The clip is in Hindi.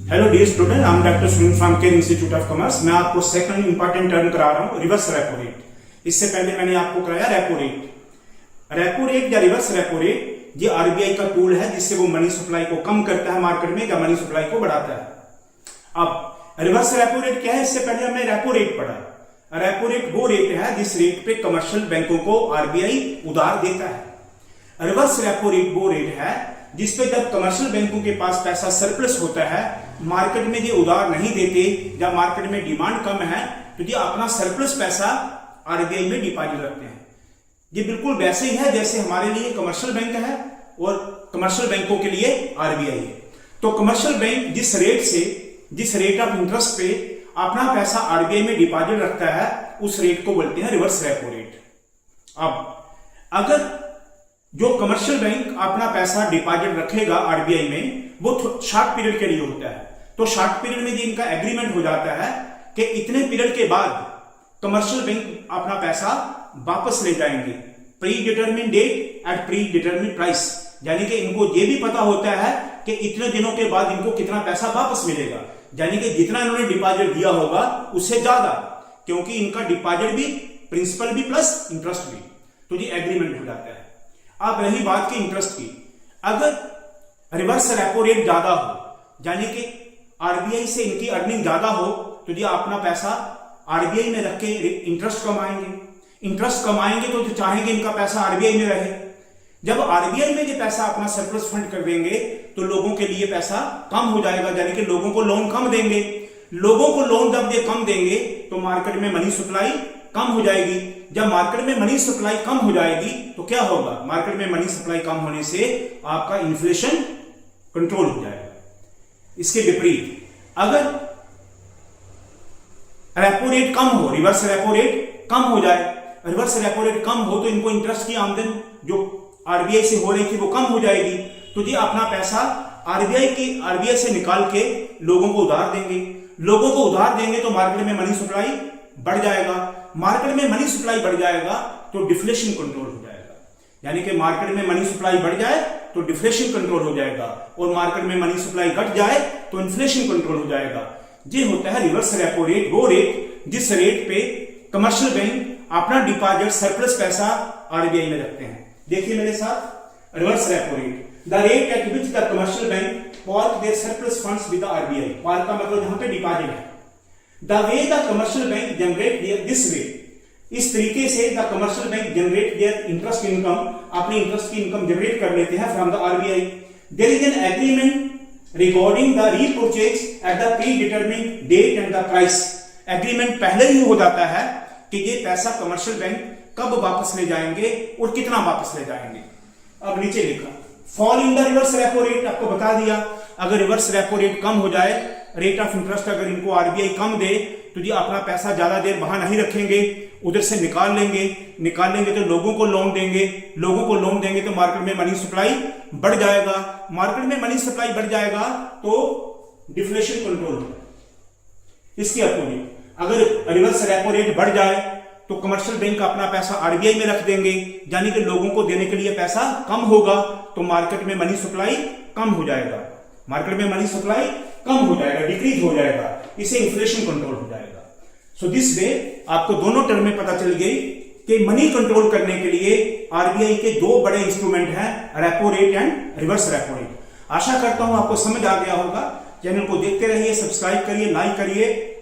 Hello dear student, I am doctor Sunil from care institute of commerce. मैं आपको सेकंड इंपॉर्टेंट टर्म करा रहा हूं, रिवर्स रेपो रेट। इससे पहले मैंने आपको कराया रेपो रेट। रेपो रेट या रिवर्स रेपो रेट ये आरबीआई का टूल है जिससे वो मनी सप्लाई को कम करता है मार्केट में या मनी सप्लाई को बढ़ाता है। अब रिवर्स रेपो रेट क्या है? इससे पहले हमने रेपो रेट पढ़ा। रेपो रेट वो रेट है जिस रेट पे कमर्शियल बैंकों को आरबीआई उधार देता है। रिवर्स रेपो रेट वो रेट है जिसपे जब कमर्शियल बैंकों के पास पैसा सरप्लस होता है, मार्केट में ये उधार नहीं देते, जब मार्केट में डिमांड कम है तो ये अपना सरप्लस पैसा आरबीआई में डिपॉजिट रखते हैं। ये बिल्कुल वैसे ही है जैसे हमारे लिए कमर्शियल बैंक है और कमर्शियल बैंकों के लिए आरबीआई है। तो कमर्शियल बैंक जिस रेट ऑफ इंटरेस्ट पे अपना पैसा आरबीआई में डिपॉजिट रखता है उस रेट को बोलते हैं रिवर्स रेपो रेट। अब अगर जो कमर्शियल बैंक अपना पैसा डिपॉजिट रखेगा आरबीआई में, वो शॉर्ट पीरियड के लिए होता है। तो शॉर्ट पीरियड में इनका एग्रीमेंट हो जाता है कि इतने पीरियड के बाद कमर्शियल बैंक अपना पैसा वापस ले जाएंगे, predetermined date at predetermined price. यानी कि इनको ये भी पता होता है कि इतने दिनों के बाद इनको कितना पैसा वापस मिलेगा, यानी कि जितना इन्होंने डिपॉजिट दिया होगा उससे ज्यादा, क्योंकि इनका डिपॉजिट भी प्रिंसिपल भी प्लस इंटरेस्ट भी। तो ये एग्रीमेंट हो जाता है। अब रही बात की इंटरेस्ट की, अगर रिवर्स रेपो रेट ज्यादा हो, यानी कि आरबीआई से इनकी अर्निंग ज्यादा हो, तो ये अपना पैसा आरबीआई में रख के इंटरेस्ट कमाएंगे तो चाहेंगे इनका पैसा आरबीआई में रहे। जब आरबीआई में ये पैसा अपना सरप्लस फंड कर देंगे तो लोगों के लिए पैसा कम हो जाएगा, यानी कि लोगों को लोन कम देंगे। लोगों को लोन जब ये कम देंगे तो मार्केट में मनी सप्लाई कम हो जाएगी। जब मार्केट में मनी सप्लाई कम हो जाएगी तो क्या होगा? मार्केट में मनी सप्लाई कम होने से आपका इन्फ्लेशन कंट्रोल हो जाएगा। इसके विपरीत अगर रेपो रेट कम हो, रिवर्स रेपो रेट कम हो जाए, रिवर्स रेपो रेट कम हो तो इनको इंटरेस्ट की आमदन जो आरबीआई से हो रही थी वो कम हो जाएगी। तो ये अपना पैसा आरबीआई से निकाल के लोगों को उधार देंगे। लोगों को उधार देंगे तो मार्केट में मनी सप्लाई बढ़ जाएगा। मार्केट में मनी सप्लाई बढ़ जाएगा तो डिफ्लेशन कंट्रोल हो जाएगा, यानी कि मार्केट में मनी सप्लाई बढ़ जाए तो डिफ्लेशन कंट्रोल हो जाएगा और मार्केट में मनी सप्लाई घट जाए तो इन्फ्लेशन कंट्रोल हो जाएगा। ये होता है रिवर्स रेपो रेट, वो रेट जिस रेट पे कमर्शियल बैंक अपना डिपॉजिट सरप्लस पैसा आरबीआई में रखते हैं। देखिए मेरे साथ, reverse repo rate, the rate at which the commercial bank park their surplus funds with the RBI. Park का मतलब यहां पे डिपॉजिट है। The way the commercial bank generate their this way, इस तरीके से the commercial bank generate their interest income, अपनी इंटरेस्ट की इनकम जनरेट कर लेते हैं from the RBI. There is an agreement regarding the repurchase at the predetermined date and the price. Agreement पहले ही हो जाता है कि ये पैसा कमर्शियल बैंक कब वापस ले जाएंगे और कितना वापस ले जाएंगे। अब नीचे लिखा fall in the reverse repo rate, आपको बता दिया अगर रिवर्स रेपो रेट कम हो जाए, रेट ऑफ इंटरेस्ट अगर इनको आरबीआई कम दे तो ये अपना पैसा ज्यादा देर वहां नहीं रखेंगे, उधर से निकाल लेंगे तो लोगों को लोन देंगे तो मार्केट में मनी सप्लाई बढ़ जाएगा। मार्केट में मनी सप्लाई बढ़ जाएगा तो डिफ्लेशन कंट्रोल होगा। इसके अपोजिट अगर रिवर्स रेपो रेट बढ़ जाए तो कमर्शियल बैंक अपना पैसा आरबीआई में रख देंगे, यानी कि लोगों को देने के लिए पैसा कम होगा तो मार्केट में मनी सप्लाई कम हो जाएगा, डिक्रीज हो जाएगा, इससे इन्फ्लेशन कंट्रोल हो जाएगा। सो दिस वे आपको दोनों टर्म में पता चल गई कि मनी कंट्रोल करने के लिए आरबीआई के दो बड़े इंस्ट्रूमेंट हैं, repo rate and reverse repo rate. आशा करता हूं आपको समझ आ गया होगा। चैनल को देखते रहिए, सब्सक्राइब करिए, लाइक करिए